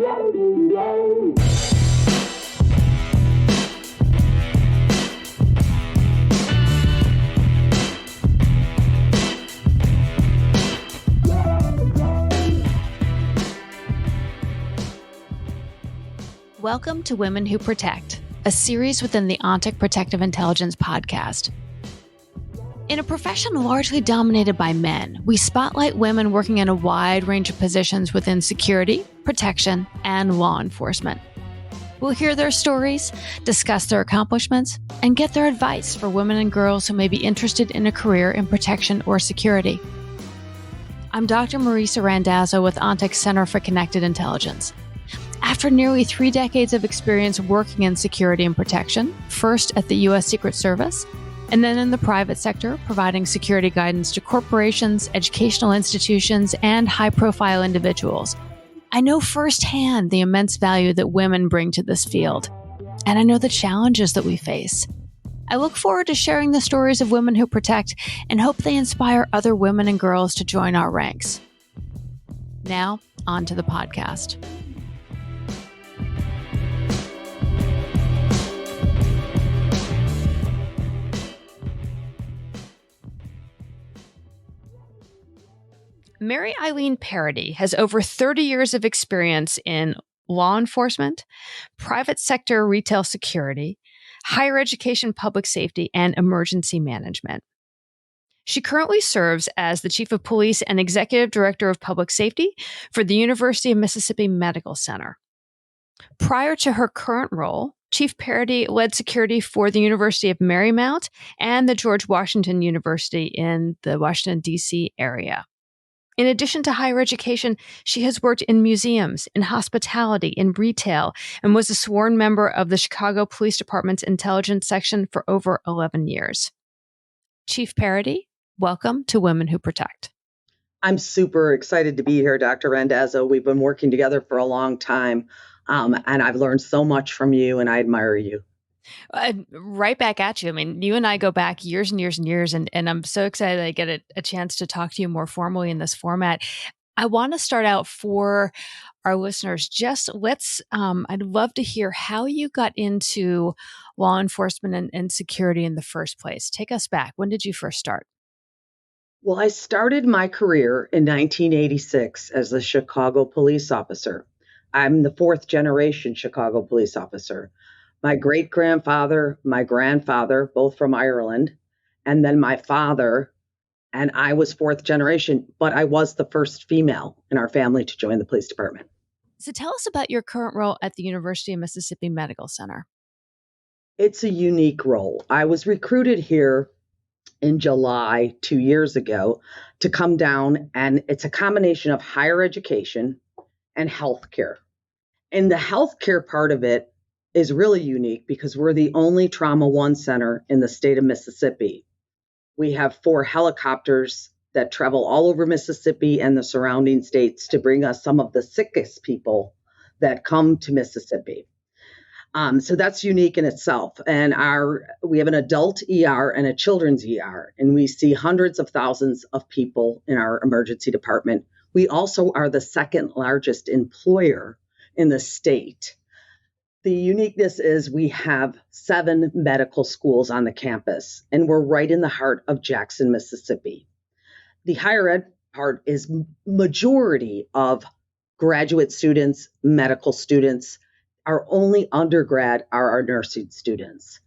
Welcome to Women Who Protect, a series within the ONTIC Protective Intelligence podcast. In a profession largely dominated by men, we spotlight women working in a wide range of positions within security, protection, and law enforcement. We'll hear their stories, discuss their accomplishments, and get their advice for women and girls who may be interested in a career in protection or security. I'm Dr. Marisa Randazzo with ONTIC's Center for Connected Intelligence. After nearly 3 decades of experience working in security and protection, first at the U.S. Secret Service, and then in the private sector, providing security guidance to corporations, educational institutions, and high-profile individuals, I know firsthand the immense value that women bring to this field, and I know the challenges that we face. I look forward to sharing the stories of women who protect and hope they inspire other women and girls to join our ranks. Now, on to the podcast. Mary Eileen Paradis has over 30 years of experience in law enforcement, private sector retail security, higher education public safety, and emergency management. She currently serves as the Chief of Police and Executive Director of Public Safety for the University of Mississippi Medical Center. Prior to her current role, Chief Paradis led security for the University of Marymount and the George Washington University in the Washington, D.C. area. In addition to higher education, she has worked in museums, in hospitality, in retail, and was a sworn member of the Chicago Police Department's intelligence section for over 11 years. Chief Paradis, welcome to Women Who Protect. I'm super excited to be here, Dr. Randazzo. We've been working together for a long time, and I've learned so much from you, and I admire you. Right back at you. I mean, you and I go back years and years and years, and I'm so excited I get a chance to talk to you more formally in this format. I want to start out for our listeners. I'd love to hear how you got into law enforcement and security in the first place. Take us back. When did you first start? Well, I started my career in 1986 as a Chicago police officer. I'm the 4th generation Chicago police officer. My great-grandfather, my grandfather, both from Ireland, and then my father, and I was 4th generation, but I was the first female in our family to join the police department. So tell us about your current role at the University of Mississippi Medical Center. It's a unique role. I was recruited here in July 2 years ago to come down, and it's a combination of higher education and healthcare. And the healthcare part of it is really unique because we're the only Trauma 1 center in the state of Mississippi. We have 4 helicopters that travel all over Mississippi and the surrounding states to bring us some of the sickest people that come to Mississippi. So that's unique in itself. And we have an adult ER and a children's ER, and we see hundreds of thousands of people in our emergency department. We also are the second largest employer in the state. The uniqueness is we have 7 medical schools on the campus, and we're right in the heart of Jackson, Mississippi. The higher ed part is majority of graduate students, medical students. Our only undergrad are our nursing students.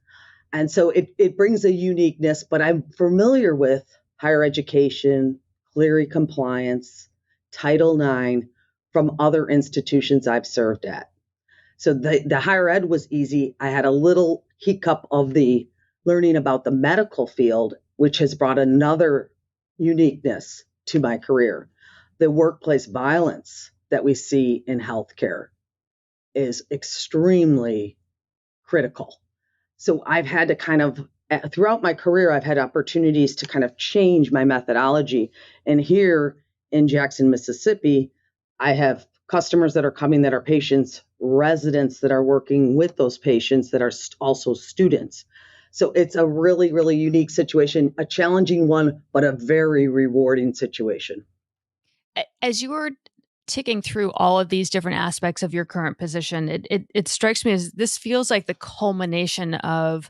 And so it brings a uniqueness, but I'm familiar with higher education, Clery compliance, Title IX from other institutions I've served at. So the higher ed was easy. I had a little hiccup of the learning about the medical field, which has brought another uniqueness to my career. The workplace violence that we see in healthcare is extremely critical. So I've had to throughout my career, I've had opportunities to kind of change my methodology. And here in Jackson, Mississippi, I have customers that are coming that are patients, residents that are working with those patients that are also students. So it's a really, really unique situation, a challenging one, but a very rewarding situation. As you were ticking through all of these different aspects of your current position, it strikes me as this feels like the culmination of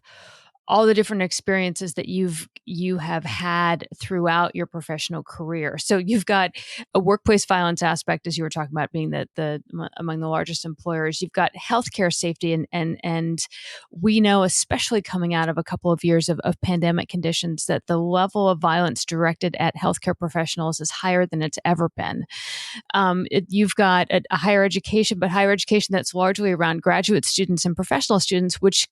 all the different experiences that you have had throughout your professional career. So you've got a workplace violence aspect, as you were talking about, being the among the largest employers. You've got healthcare safety, and we know, especially coming out of a couple of years of pandemic conditions, that the level of violence directed at healthcare professionals is higher than it's ever been. You've got a higher education, but higher education that's largely around graduate students and professional students, which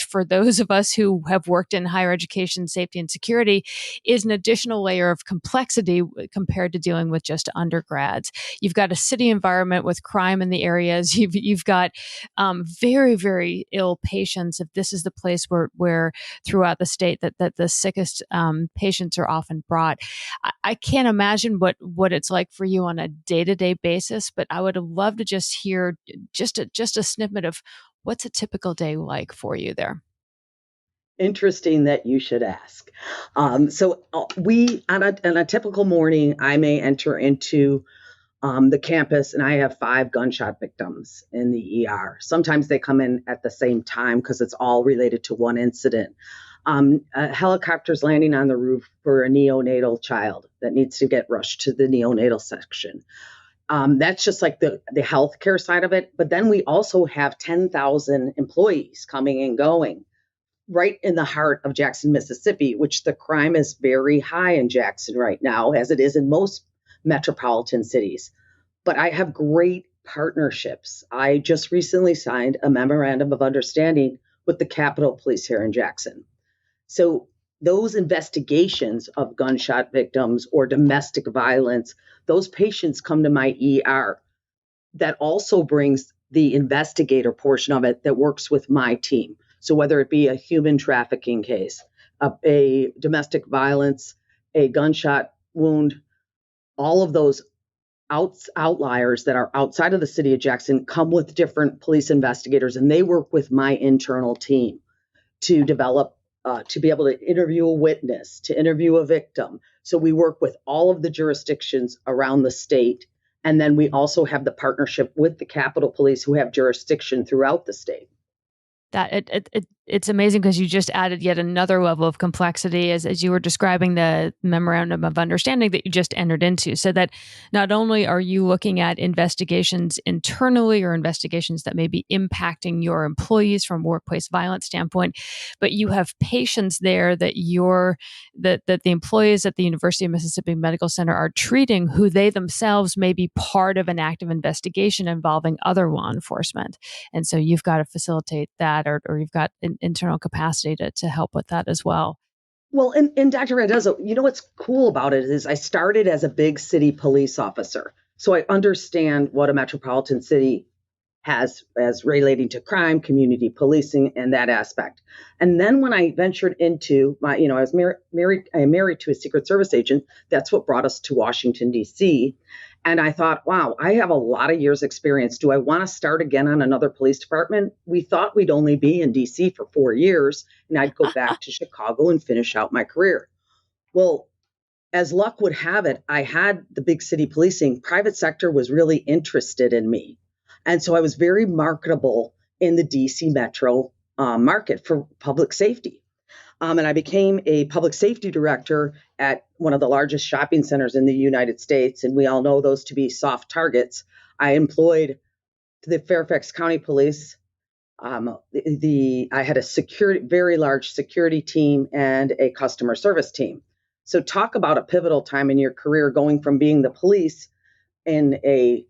for those of us who have worked in higher education, safety and security, is an additional layer of complexity compared to dealing with just undergrads. You've got a city environment with crime in the areas. You've got very, very ill patients. If this is the place where throughout the state that the sickest patients are often brought. I can't imagine what it's like for you on a day-to-day basis, but I would love to just hear just a snippet of what's a typical day like for you there. Interesting that you should ask. So we on a typical morning, I may enter into the campus, and I have 5 gunshot victims in the ER. Sometimes they come in at the same time because it's all related to one incident. A helicopter's landing on the roof for a neonatal child that needs to get rushed to the neonatal section. That's just like the healthcare side of it. But then we also have 10,000 employees coming and going right in the heart of Jackson, Mississippi, which the crime is very high in Jackson right now, as it is in most metropolitan cities. But I have great partnerships. I just recently signed a memorandum of understanding with the Capitol Police here in Jackson. So those investigations of gunshot victims or domestic violence, those patients come to my ER. That also brings the investigator portion of it that works with my team. So whether it be a human trafficking case, a domestic violence, a gunshot wound, all of those outliers that are outside of the city of Jackson come with different police investigators, and they work with my internal team to develop, to be able to interview a witness, to interview a victim. So we work with all of the jurisdictions around the state. And then we also have the partnership with the Capitol Police, who have jurisdiction throughout the state. That it's amazing because you just added yet another level of complexity as you were describing the memorandum of understanding that you just entered into, so that not only are you looking at investigations internally or investigations that may be impacting your employees from a workplace violence standpoint, but you have patients there that the employees at the University of Mississippi Medical Center are treating, who they themselves may be part of an active investigation involving other law enforcement. And so you've got to facilitate that, or you've got an internal capacity to help with that as well. Well, and Dr. Randazzo, you know what's cool about it is I started as a big city police officer. So I understand what a metropolitan city has as relating to crime, community policing, and that aspect. And then when I ventured into I was married to a Secret Service agent. That's what brought us to Washington, D.C. And I thought, wow, I have a lot of years experience. Do I want to start again on another police department? We thought we'd only be in D.C. for 4 years, and I'd go back to Chicago and finish out my career. Well, as luck would have it, I had the big city policing. Private sector was really interested in me. And so I was very marketable in the DC metro market for public safety. And I became a public safety director at one of the largest shopping centers in the United States. And we all know those to be soft targets. I employed the Fairfax County Police. I had a very large security team and a customer service team. So talk about a pivotal time in your career, going from being the police in a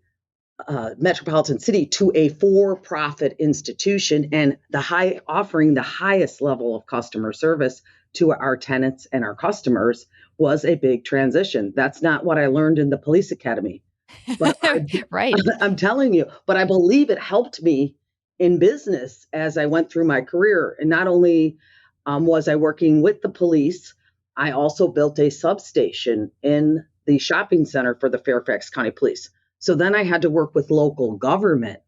metropolitan city to a for-profit institution, and offering the highest level of customer service to our tenants and our customers was a big transition. That's not what I learned in the police academy, but Right. I'm telling you, but I believe it helped me in business as I went through my career. And not only was I working with the police, I also built a substation in the shopping center for the Fairfax County Police. So then I had to work with local government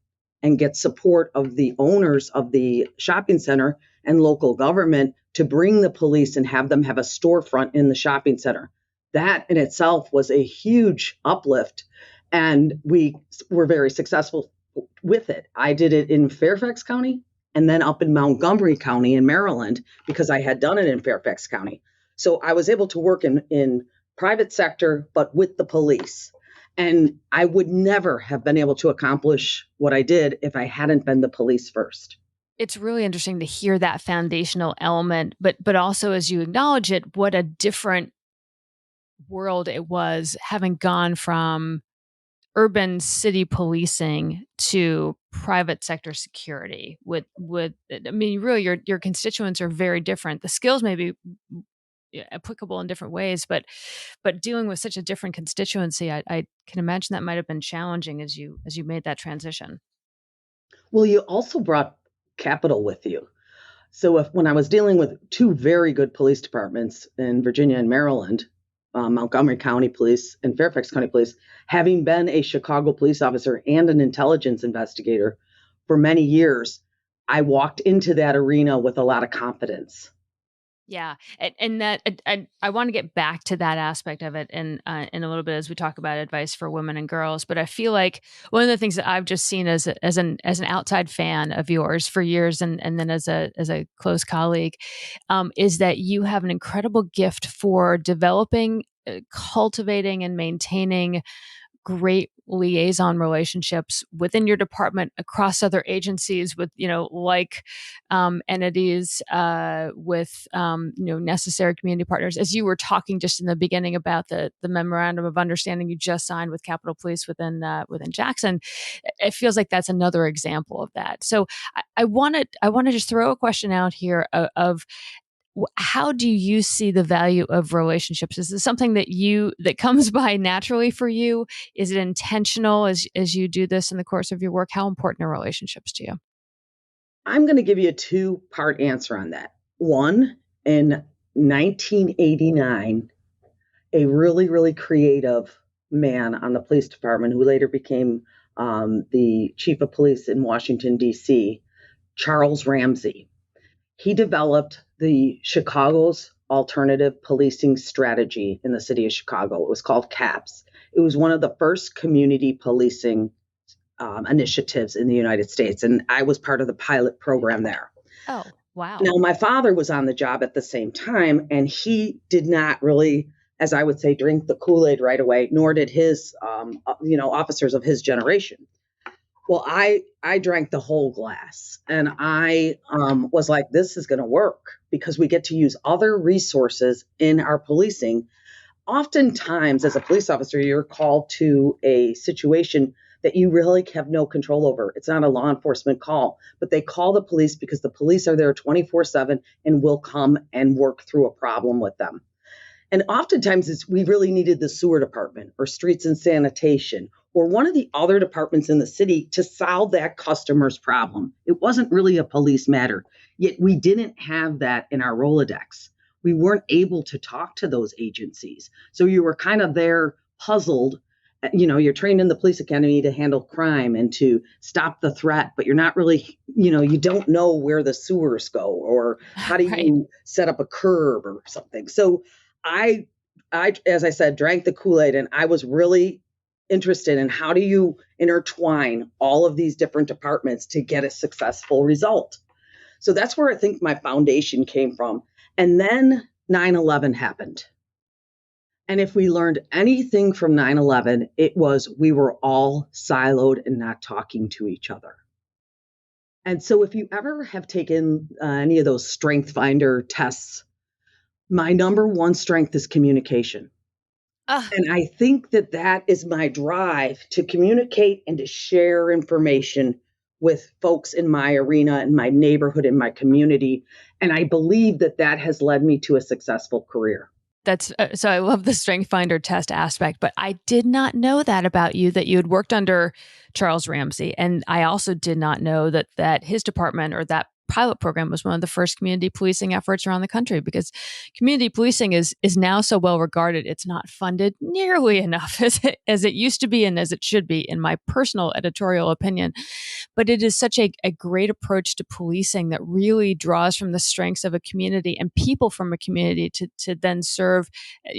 and get support of the owners of the shopping center and local government to bring the police and have them have a storefront in the shopping center. That in itself was a huge uplift. And we were very successful with it. I did it in Fairfax County and then up in Montgomery County in Maryland because I had done it in Fairfax County. So I was able to work in private sector, but with the police. And I would never have been able to accomplish what I did if I hadn't been the police first. It's really interesting to hear that foundational element, but also as you acknowledge it, what a different world it was having gone from urban city policing to private sector security with I mean really your constituents are very different. The skills may be applicable in different ways, but dealing with such a different constituency, I can imagine that might have been challenging as you made that transition. Well, you also brought capital with you. So when I was dealing with two very good police departments in Virginia and Maryland, Montgomery County Police and Fairfax County Police, having been a Chicago police officer and an intelligence investigator for many years, I walked into that arena with a lot of confidence. Yeah, and that I want to get back to that aspect of it in a little bit as we talk about advice for women and girls. But I feel like one of the things that I've just seen as an outside fan of yours for years, and then as a close colleague, is that you have an incredible gift for developing, cultivating, and maintaining great liaison relationships within your department across other agencies with entities with necessary community partners, as you were talking just in the beginning about the memorandum of understanding you just signed with Capitol Police within Jackson. It feels like that's another example of that. So I want to just throw a question out here of how do you see the value of relationships? Is this something that comes by naturally for you? Is it intentional as you do this in the course of your work? How important are relationships to you? I'm going to give you a two-part answer on that. One, in 1989, a really, really creative man on the police department who later became the chief of police in Washington, D.C., Charles Ramsey. He developed the Chicago's alternative policing strategy in the city of Chicago. It was called CAPS. It was one of the first community policing initiatives in the United States, and I was part of the pilot program there. Oh, wow. Now, my father was on the job at the same time, and he did not really, as I would say, drink the Kool-Aid right away, nor did his, officers of his generation. Well, I drank the whole glass, and I was like, this is going to work because we get to use other resources in our policing. Oftentimes, as a police officer, you're called to a situation that you really have no control over. It's not a law enforcement call, but they call the police because the police are there 24/7 and will come and work through a problem with them. And oftentimes we really needed the sewer department or streets and sanitation or one of the other departments in the city to solve that customer's problem. It wasn't really a police matter, yet we didn't have that in our Rolodex. We weren't able to talk to those agencies. So you were kind of there puzzled. You're trained in the police academy to handle crime and to stop the threat, but you're not really, you don't know where the sewers go or how do Right. you set up a curb or something. So I, as I said, drank the Kool-Aid, and I was really interested in how do you intertwine all of these different departments to get a successful result. So that's where I think my foundation came from. And then 9/11 happened. And if we learned anything from 9/11, it was we were all siloed and not talking to each other. And so if you ever have taken any of those strength finder tests, my number one strength is communication. Ah, And I think that is my drive to communicate and to share information with folks in my arena, in my neighborhood, in my community. And I believe that has led me to a successful career. that's so I love the strength finder test aspect, but I did not know that about you, that you had worked under Charles Ramsey. And I also did not know that his department or that pilot program was one of the first community policing efforts around the country, because community policing is now so well regarded. It's not funded nearly enough as it used to be and as it should be, in my personal editorial opinion. But it is such a great approach to policing that really draws from the strengths of a community and people from a community to then serve,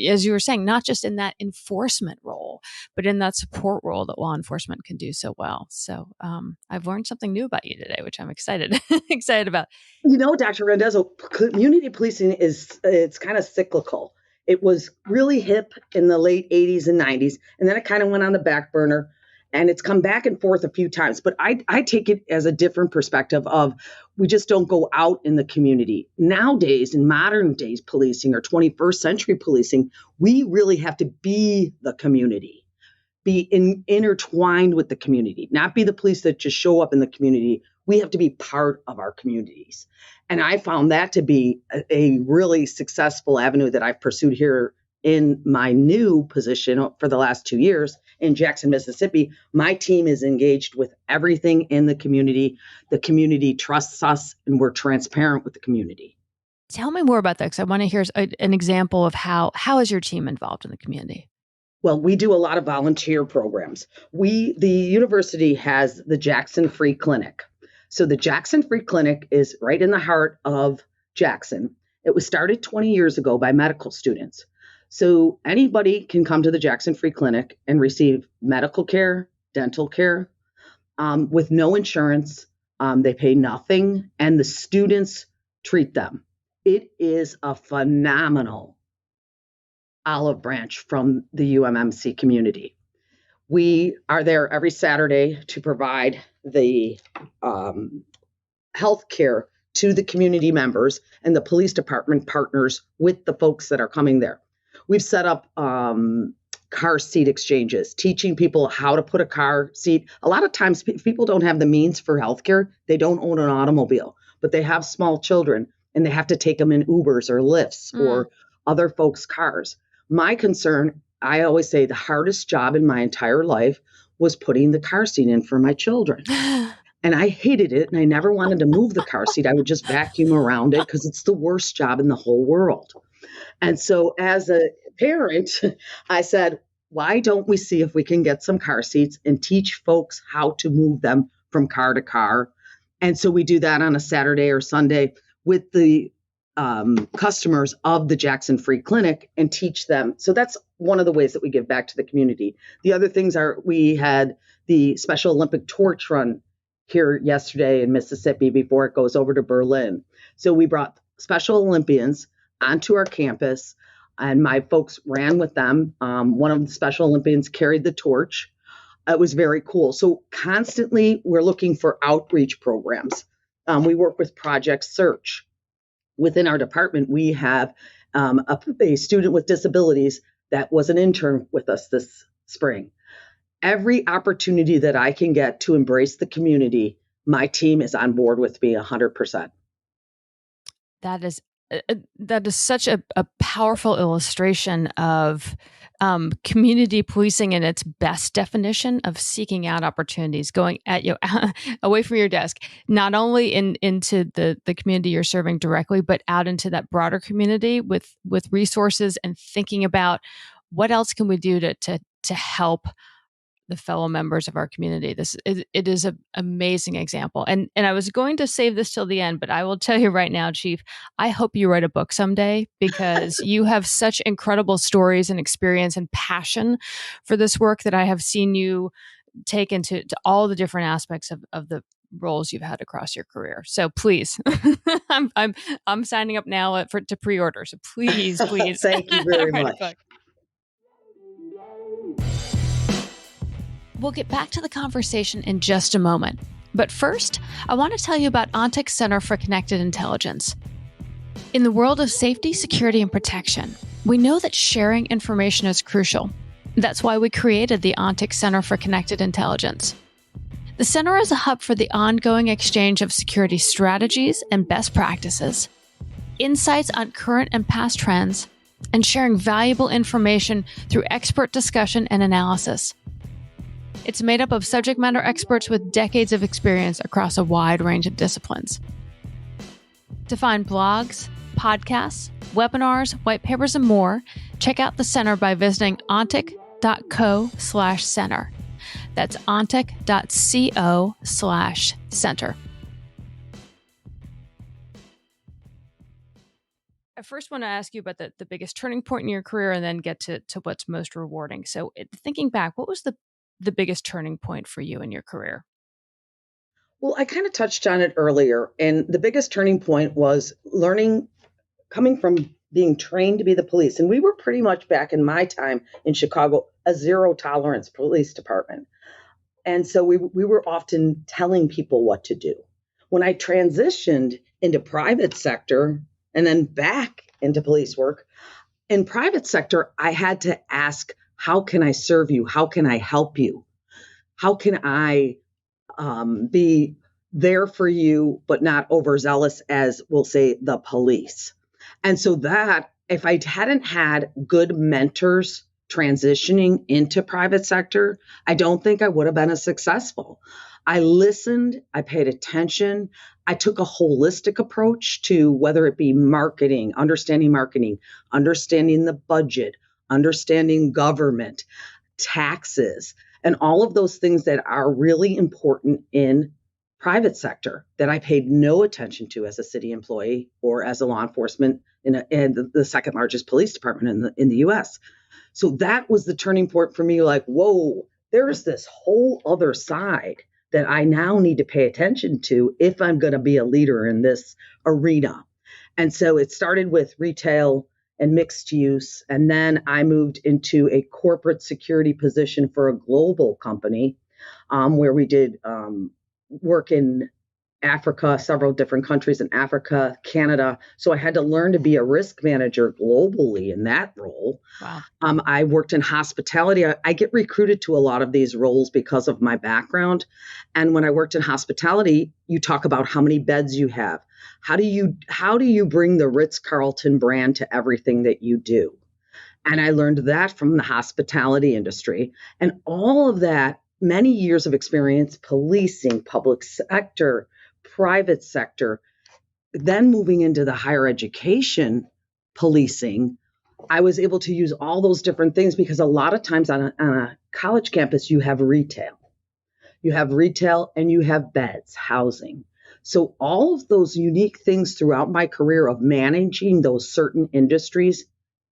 as you were saying, not just in that enforcement role, but in that support role that law enforcement can do so well. So I've learned something new about you today, which I'm excited about. Dr. Randazzo, community policing it's kind of cyclical. It was really hip in the late 80s and 90s, and then it kind of went on the back burner, and it's come back and forth a few times. But I take it as a different perspective of, we just don't go out in the community. Nowadays, in modern days policing, or 21st century policing, we really have to be the community, be intertwined with the community, not be the police that just show up in the community. We have to be part of our communities. And I found that to be a really successful avenue that I've pursued here in my new position for the last 2 years in Jackson, Mississippi. My team is engaged with everything in the community. The community trusts us, and we're transparent with the community. Tell me more about that, because I want to hear an example of how is your team involved in the community? Well, we do a lot of volunteer programs. The university has the Jackson Free Clinic. So the Jackson Free Clinic is right in the heart of Jackson. It was started 20 years ago by medical students. So anybody can come to the Jackson Free Clinic and receive medical care, dental care, with no insurance. They pay nothing, and the students treat them. It is a phenomenal olive branch from the UMMC community. We are there every Saturday to provide the health care to the community members, and the police department partners with the folks that are coming there. We've set up car seat exchanges, teaching people how to put a car seat. A lot of times people don't have the means for healthcare. They don't own an automobile, but they have small children, and they have to take them in Ubers or Lyfts or other folks' cars. My concern, I always say, the hardest job in my entire life was putting the car seat in for my children. And I hated it, and I never wanted to move the car seat. I would just vacuum around it because it's the worst job in the whole world. And so as a parent, I said, why don't we see if we can get some car seats and teach folks how to move them from car to car? And so we do that on a Saturday or Sunday with the customers of the Jackson Free Clinic and teach them. So that's one of the ways that we give back to the community. The other things are, we had the Special Olympic Torch Run here yesterday in Mississippi before it goes over to Berlin. So we brought Special Olympians onto our campus, and my folks ran with them. One of the Special Olympians carried the torch. It was very cool. So constantly we're looking for outreach programs. We work with Project Search. Within our department, we have a student with disabilities that was an intern with us this spring. Every opportunity that I can get to embrace the community, my team is on board with me 100%. That is such a powerful illustration of community policing in its best definition of seeking out opportunities, going at you away from your desk, not only into the community you're serving directly, but out into that broader community with resources, and thinking about what else can we do to help the fellow members of our community. It is an amazing example. And I was going to save this till the end, but I will tell you right now, Chief, I hope you write a book someday, because you have such incredible stories and experience and passion for this work that I have seen you take into all the different aspects of the roles you've had across your career. So please, I'm signing up now to pre-order. So please. Thank you very much. We'll get back to the conversation in just a moment. But first, I want to tell you about ONTIC's Center for Connected Intelligence. In the world of safety, security, and protection, we know that sharing information is crucial. That's why we created the ONTIC Center for Connected Intelligence. The center is a hub for the ongoing exchange of security strategies and best practices, insights on current and past trends, and sharing valuable information through expert discussion and analysis. It's made up of subject matter experts with decades of experience across a wide range of disciplines. To find blogs, podcasts, webinars, white papers, and more, check out the center by visiting ontic.co/center. That's ontic.co/center. I first want to ask you about the biggest turning point in your career and then get to what's most rewarding. So thinking back, what was the biggest turning point for you in your career? Well, I kind of touched on it earlier. And the biggest turning point was learning, coming from being trained to be the police. And we were pretty much back in my time in Chicago, a zero tolerance police department. And so we were often telling people what to do. When I transitioned into private sector and then back into police work, in private sector, I had to ask, how can I serve you? How can I help you? How can I be there for you, but not overzealous as, we'll say, the police? And so that, if I hadn't had good mentors transitioning into private sector, I don't think I would have been as successful. I listened, I paid attention, I took a holistic approach to whether it be marketing, understanding the budget, understanding government, taxes, and all of those things that are really important in private sector that I paid no attention to as a city employee or as a law enforcement in the second largest police department in the US. So that was the turning point for me, like, whoa, there's this whole other side that I now need to pay attention to if I'm going to be a leader in this arena. And so it started with retail and mixed use. And then I moved into a corporate security position for a global company where we did work in Africa, several different countries in Africa, Canada. So I had to learn to be a risk manager globally in that role. Wow. I worked in hospitality. I get recruited to a lot of these roles because of my background. And when I worked in hospitality, you talk about how many beds you have. How do you bring the Ritz-Carlton brand to everything that you do? And I learned that from the hospitality industry. And all of that, many years of experience, policing, public sector, private sector, then moving into the higher education policing, I was able to use all those different things because a lot of times on a college campus, you have retail. You have retail and you have beds, housing. So all of those unique things throughout my career of managing those certain industries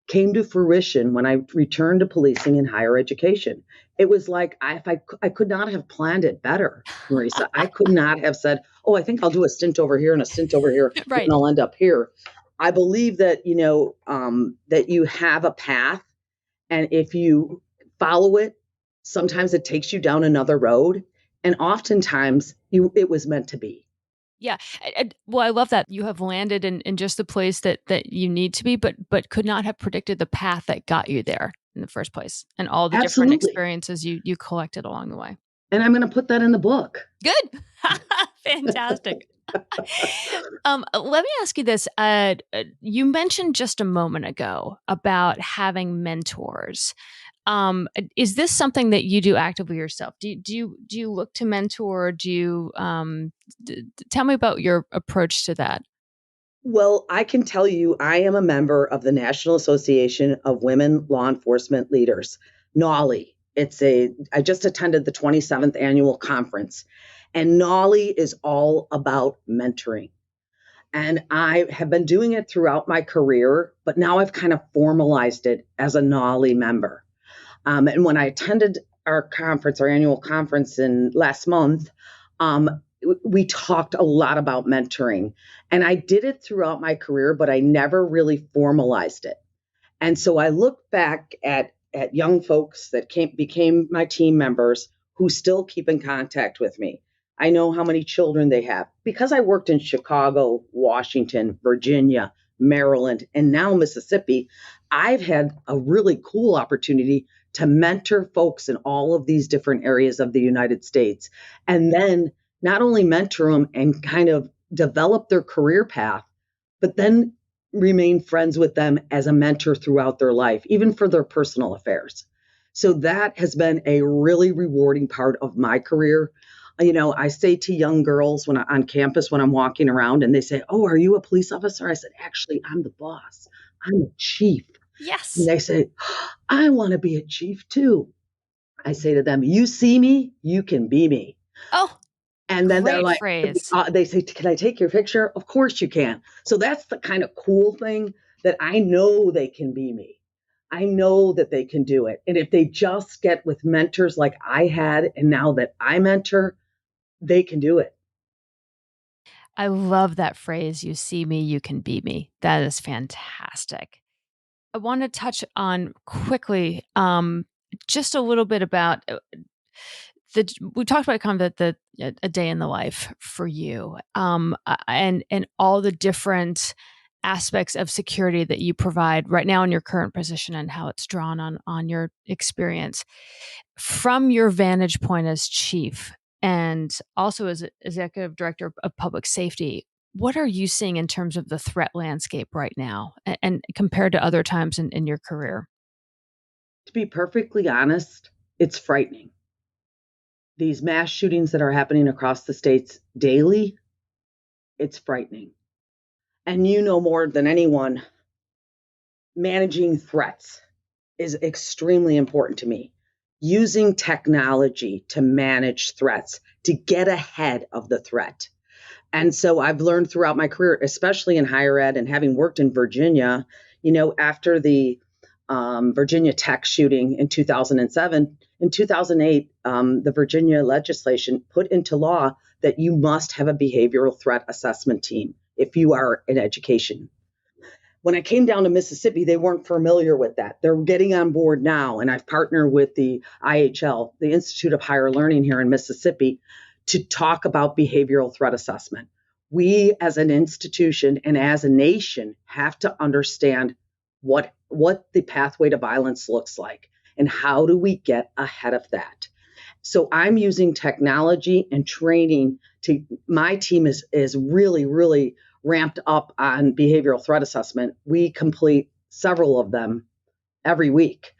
came to fruition when I returned to policing in higher education. It was like I could not have planned it better, Marisa. I could not have said, oh, I think I'll do a stint over here and a stint over here, Right. and I'll end up here. I believe that, that you have a path, and if you follow it, sometimes it takes you down another road, and oftentimes it was meant to be. Yeah. Well, I love that you have landed in just the place that you need to be, but could not have predicted the path that got you there in the first place and all the different Absolutely. experiences you collected along the way. And I'm going to put that in the book. Good. Fantastic. Let me ask you this. You mentioned just a moment ago about having mentors. Is this something that you do actively yourself? Do you look to mentor? Do you tell me about your approach to that? Well, I can tell you, I am a member of the National Association of Women Law Enforcement Leaders, NAWLE. I just attended the 27th annual conference, and NAWLE is all about mentoring. And I have been doing it throughout my career, but now I've kind of formalized it as a NAWLE member. And when I attended our annual conference last month, we talked a lot about mentoring. And I did it throughout my career, but I never really formalized it. And so I look back at young folks that became my team members who still keep in contact with me. I know how many children they have. Because I worked in Chicago, Washington, Virginia, Maryland, and now Mississippi, I've had a really cool opportunity to mentor folks in all of these different areas of the United States. And then not only mentor them and kind of develop their career path, but then remain friends with them as a mentor throughout their life, even for their personal affairs. So that has been a really rewarding part of my career. I say to young girls on campus when I'm walking around and they say, "Oh, are you a police officer?" I said, "Actually, I'm the boss. I'm a chief." And Yes. they say, "I want to be a chief too." I say to them, "You see me, you can be me." Oh, And then they're great like, phrase. they say, "Can I take your picture?" Of course you can. So that's the kind of cool thing that I know they can be me. I know that they can do it. And if they just get with mentors like I had, and now that I mentor, they can do it. I love that phrase, "You see me, you can be me." That is fantastic. I want to touch on quickly, just a little bit about we talked about kind of a day in the life for you, and all the different aspects of security that you provide right now in your current position and how it's drawn on your experience. From your vantage point as chief and also as executive director of public safety, what are you seeing in terms of the threat landscape right now and compared to other times in your career? To be perfectly honest, it's frightening. These mass shootings that are happening across the states daily, it's frightening. And you know more than anyone, managing threats is extremely important to me. Using technology to manage threats, to get ahead of the threat. And so I've learned throughout my career, especially in higher ed and having worked in Virginia, after the Virginia Tech shooting in 2007, in 2008, the Virginia legislation put into law that you must have a behavioral threat assessment team if you are in education. When I came down to Mississippi, they weren't familiar with that. They're getting on board now, and I've partnered with the IHL, the Institute of Higher Learning here in Mississippi, to talk about behavioral threat assessment. We as an institution and as a nation have to understand what the pathway to violence looks like and how do we get ahead of that. So I'm using technology and training to my team is really, really ramped up on behavioral threat assessment. We complete several of them every week.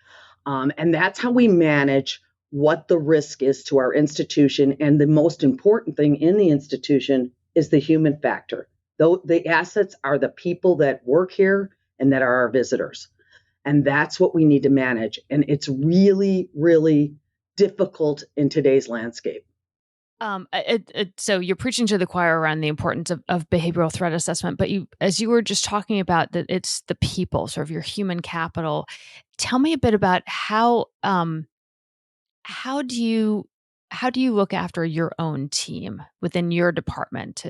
And that's how we manage what the risk is to our institution. And the most important thing in the institution is the human factor. Though the assets are the people that work here and that are our visitors. And that's what we need to manage. And it's really, really difficult in today's landscape. So you're preaching to the choir around the importance of behavioral threat assessment, but as you were just talking about that, it's the people, sort of your human capital. Tell me a bit about how do you look after your own team within your department?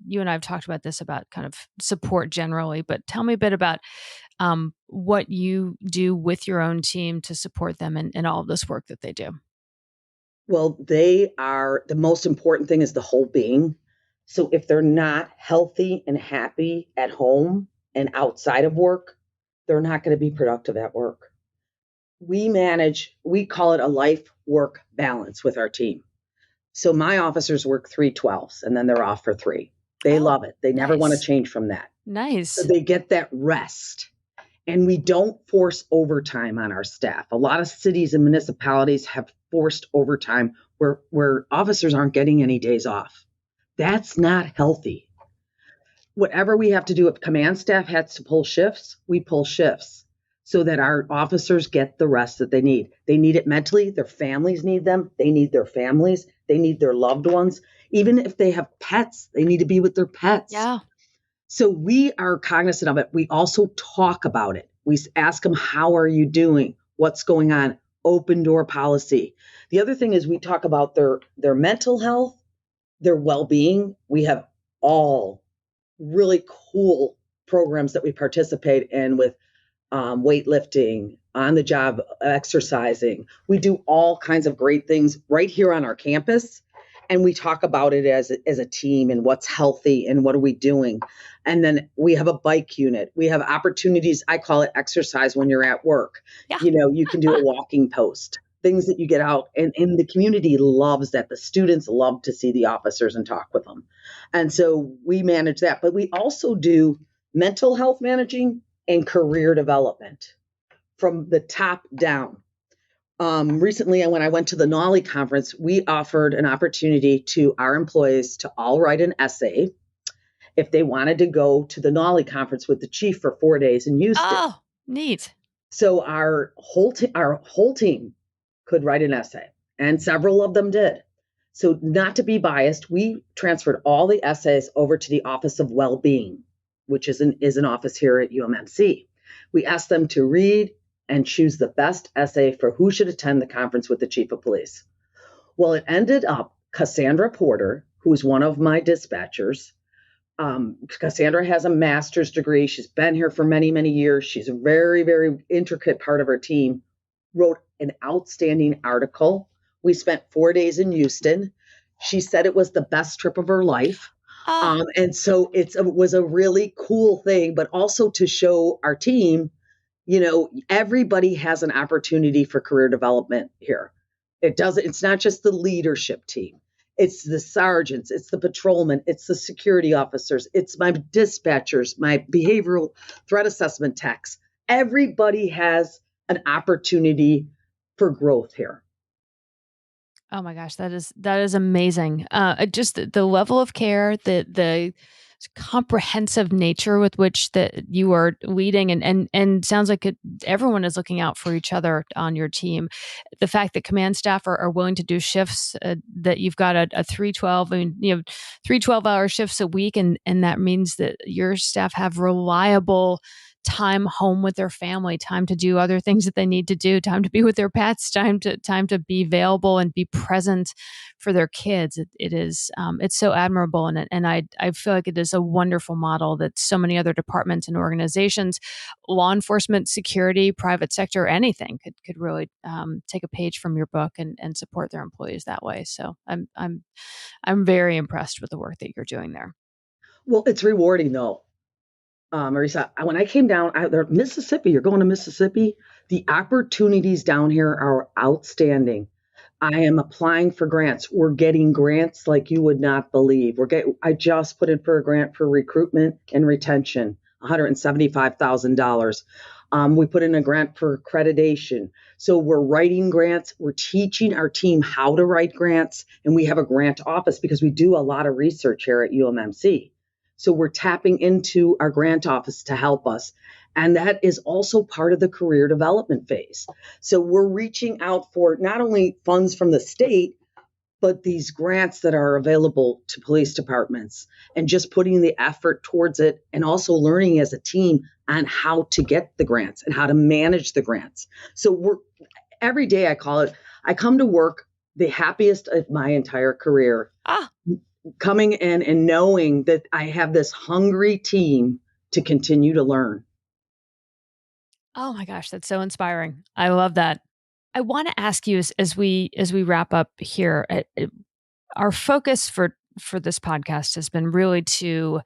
You and I have talked about this about kind of support generally, but tell me a bit about what you do with your own team to support them in all of this work that they do. Well, they are the most important thing is the whole being. So if they're not healthy and happy at home and outside of work, they're not going to be productive at work. We call it a life work balance with our team. So my officers work 3/12s and then they're off for 3. They Oh, love it. They never want to nice. change from that. So Nice. they get that rest. And we don't force overtime on our staff. A lot of cities and municipalities have forced overtime where officers aren't getting any days off. That's not healthy. Whatever we have to do, if command staff has to pull shifts, we pull shifts so that our officers get the rest that they need. They need it mentally. Their families need them. They need their families. They need their loved ones. Even if they have pets, they need to be with their pets. Yeah. So we are cognizant of it. We also talk about it. We ask them, how are you doing? What's going on? Open door policy. The other thing is we talk about their mental health, their well-being. We have all really cool programs that we participate in with weightlifting, on the job exercising. We do all kinds of great things right here on our campus. And we talk about it as a team and what's healthy and what are we doing. And then we have a bike unit. We have opportunities. I call it exercise when you're at work. Yeah. You can do a walking post, things that you get out. And the community loves that. The students love to see the officers and talk with them. And so we manage that. But we also do mental health managing and career development from the top down. Recently, when I went to the NAWLI conference, we offered an opportunity to our employees to all write an essay if they wanted to go to the NAWLI conference with the chief for 4 days in Houston. Oh, neat. So our whole team could write an essay, and several of them did. So, not to be biased, we transferred all the essays over to the Office of Wellbeing, which is an office here at UMMC. We asked them to read and choose the best essay for who should attend the conference with the chief of police. Well, it ended up Cassandra Porter, who's one of my dispatchers. Cassandra has a master's degree. She's been here for many, many years. She's a very, very intricate part of our team. Wrote an outstanding article. We spent 4 days in Houston. She said it was the best trip of her life. And so it was a really cool thing, but also to show our team, everybody has an opportunity for career development here. It's not just the leadership team. It's the sergeants, it's the patrolmen, it's the security officers, it's my dispatchers, my behavioral threat assessment techs. Everybody has an opportunity for growth here. Oh my gosh, that is amazing. Just the level of care, the comprehensive nature with which that you are leading, and sounds like everyone is looking out for each other on your team. The fact that command staff are willing to do shifts, that you've got a 312, 3 12-hour shifts a week, and that means that your staff have reliable time home with their family, time to do other things that they need to do, time to be with their pets, time to be available and be present for their kids. It's so admirable, and I feel like it is a wonderful model that so many other departments and organizations, law enforcement, security, private sector, anything could really take a page from your book and support their employees that way. So I'm very impressed with the work that you're doing there. Well, it's rewarding though. Marisa, when I came down, Mississippi, you're going to Mississippi. The opportunities down here are outstanding. I am applying for grants. We're getting grants like you would not believe. I just put in for a grant for recruitment and retention, $175,000. We put in a grant for accreditation. So we're writing grants. We're teaching our team how to write grants, and we have a grant office because we do a lot of research here at UMMC. So we're tapping into our grant office to help us. And that is also part of the career development phase. So we're reaching out for not only funds from the state, but these grants that are available to police departments, and just putting the effort towards it, and also learning as a team on how to get the grants and how to manage the grants. So every day I come to work the happiest of my entire career. Coming in and knowing that I have this hungry team to continue to learn. Oh my gosh, that's so inspiring. I love that. I want to ask you as we wrap up here, our focus for this podcast has been really to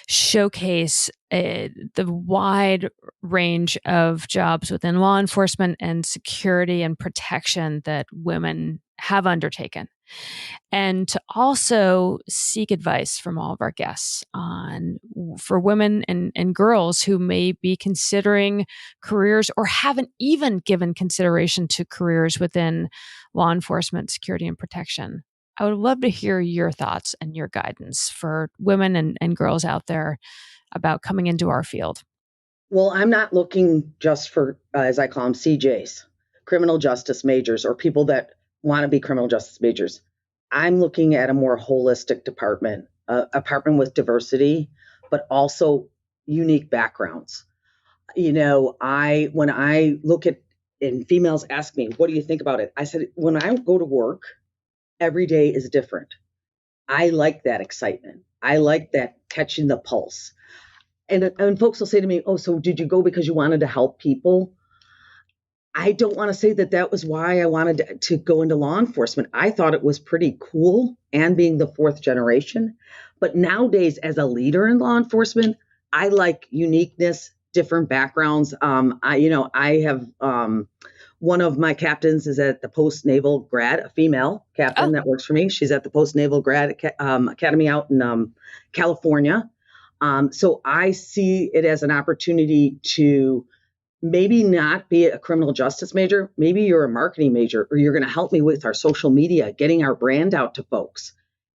showcase the wide range of jobs within law enforcement and security and protection that women have undertaken, and to also seek advice from all of our guests for women and girls who may be considering careers or haven't even given consideration to careers within law enforcement, security, and protection. I would love to hear your thoughts and your guidance for women and girls out there about coming into our field. Well, I'm not looking just for, as I call them, CJs, criminal justice majors, or people that want to be criminal justice majors. I'm looking at a more holistic department, a department with diversity, but also unique backgrounds. When I look at, and females ask me, what do you think about it? I said, when I go to work, every day is different. I like that excitement. I like that catching the pulse. And folks will say to me, oh, so did you go because you wanted to help people? I don't want to say that was why I wanted to go into law enforcement. I thought it was pretty cool, and being the fourth generation. But nowadays, as a leader in law enforcement, I like uniqueness, different backgrounds. I have one of my captains is at the post-naval grad, a female captain that works for me. She's at the post-naval grad academy out in California. So I see it as an opportunity to maybe not be a criminal justice major. Maybe you're a marketing major, or you're going to help me with our social media, getting our brand out to folks.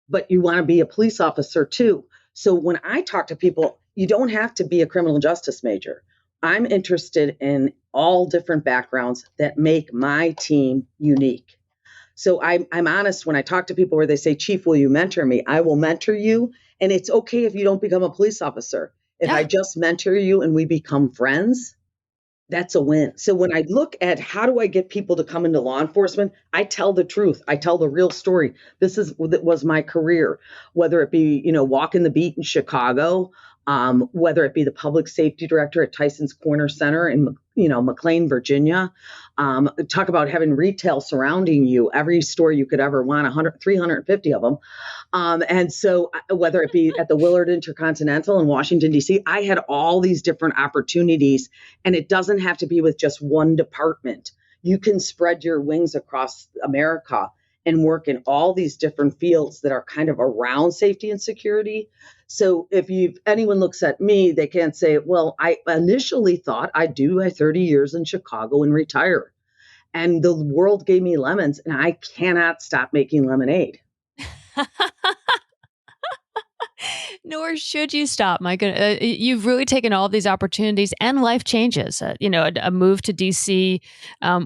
But you want to be a police officer too. So when I talk to people, you don't have to be a criminal justice major. I'm interested in all different backgrounds that make my team unique. So I'm honest when I talk to people where they say, Chief, will you mentor me? I will mentor you. And it's okay if you don't become a police officer. If I just mentor you and we become friends, that's a win. So when I look at how do I get people to come into law enforcement, I tell the truth. I tell the real story. This was my career, whether it be, walking the beat in Chicago, whether it be the public safety director at Tyson's Corner Center in, McLean, Virginia. Talk about having retail surrounding you, every store you could ever want, 350 of them. And so whether it be at the Willard Intercontinental in Washington, D.C., I had all these different opportunities, and it doesn't have to be with just one department. You can spread your wings across America and work in all these different fields that are kind of around safety and security. So if anyone looks at me, they can't say, well, I initially thought I'd do my 30 years in Chicago and retire. And the world gave me lemons, and I cannot stop making lemonade. Nor should you stop, Mike. You've really taken all these opportunities and life changes. A move to DC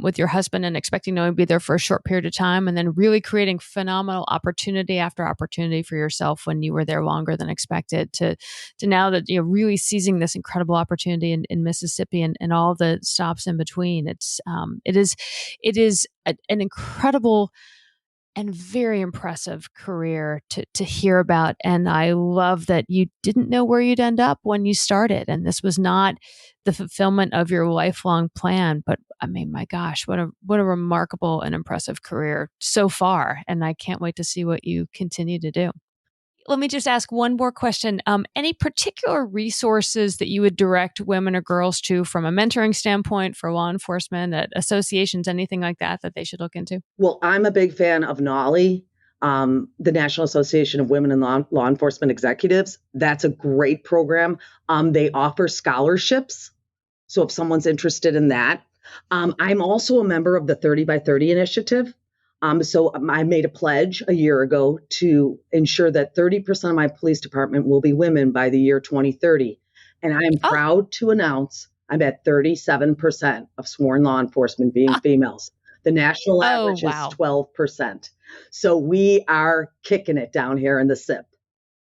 with your husband and expecting to only be there for a short period of time, and then really creating phenomenal opportunity after opportunity for yourself when you were there longer than expected. To now that you're really seizing this incredible opportunity in Mississippi and all the stops in between. It is an incredible and very impressive career to hear about. And I love that you didn't know where you'd end up when you started. And this was not the fulfillment of your lifelong plan. But I mean, my gosh, what a remarkable and impressive career so far. And I can't wait to see what you continue to do. Let me just ask one more question. Any particular resources that you would direct women or girls to from a mentoring standpoint for law enforcement, associations, anything like that they should look into? Well, I'm a big fan of NALI, the National Association of Women and Law Enforcement Executives. That's a great program. They offer scholarships. So if someone's interested in that. I'm also a member of the 30 by 30 initiative. So I made a pledge a year ago to ensure that 30% of my police department will be women by the year 2030. And I am proud to announce I'm at 37% of sworn law enforcement being females. The national average is 12%. So we are kicking it down here in the SIP.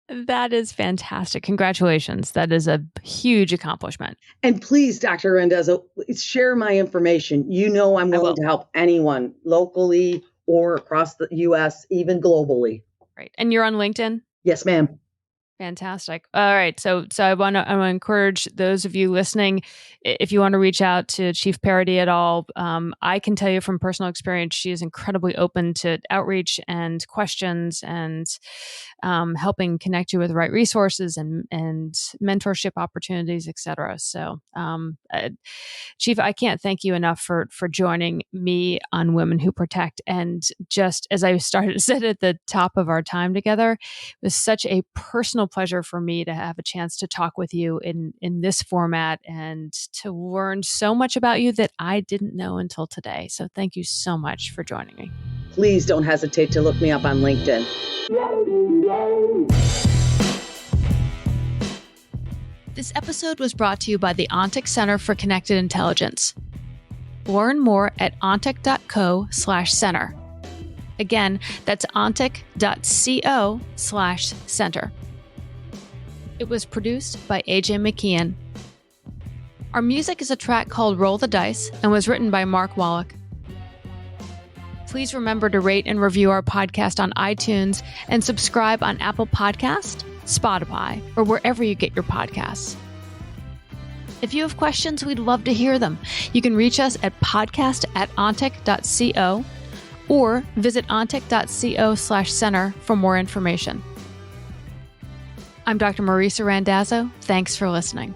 That is fantastic. Congratulations. That is a huge accomplishment. And please, Dr. Randazzo, share my information. I'm willing to help anyone locally or across the U.S., even globally. Right. And you're on LinkedIn? Yes, ma'am. Fantastic. All right. So I want to encourage those of you listening, if you want to reach out to Chief Paradis at all, I can tell you from personal experience, she is incredibly open to outreach and questions and helping connect you with the right resources and mentorship opportunities, et cetera. So, Chief, I can't thank you enough for joining me on Women Who Protect. And just as I said at the top of our time together, it was such a personal pleasure for me to have a chance to talk with you in this format and to learn so much about you that I didn't know until today. So thank you so much for joining me. Please don't hesitate to look me up on LinkedIn. This episode was brought to you by the ONTIC Center for Connected Intelligence. Learn more at ontic.co/center. Again, that's ontic.co/center. It was produced by AJ McKeon. Our music is a track called Roll the Dice and was written by Mark Wallach. Please remember to rate and review our podcast on iTunes and subscribe on Apple Podcast, Spotify, or wherever you get your podcasts. If you have questions, we'd love to hear them. You can reach us at podcast@ontic.co or visit ontic.co/center for more information. I'm Dr. Marisa Randazzo. Thanks for listening.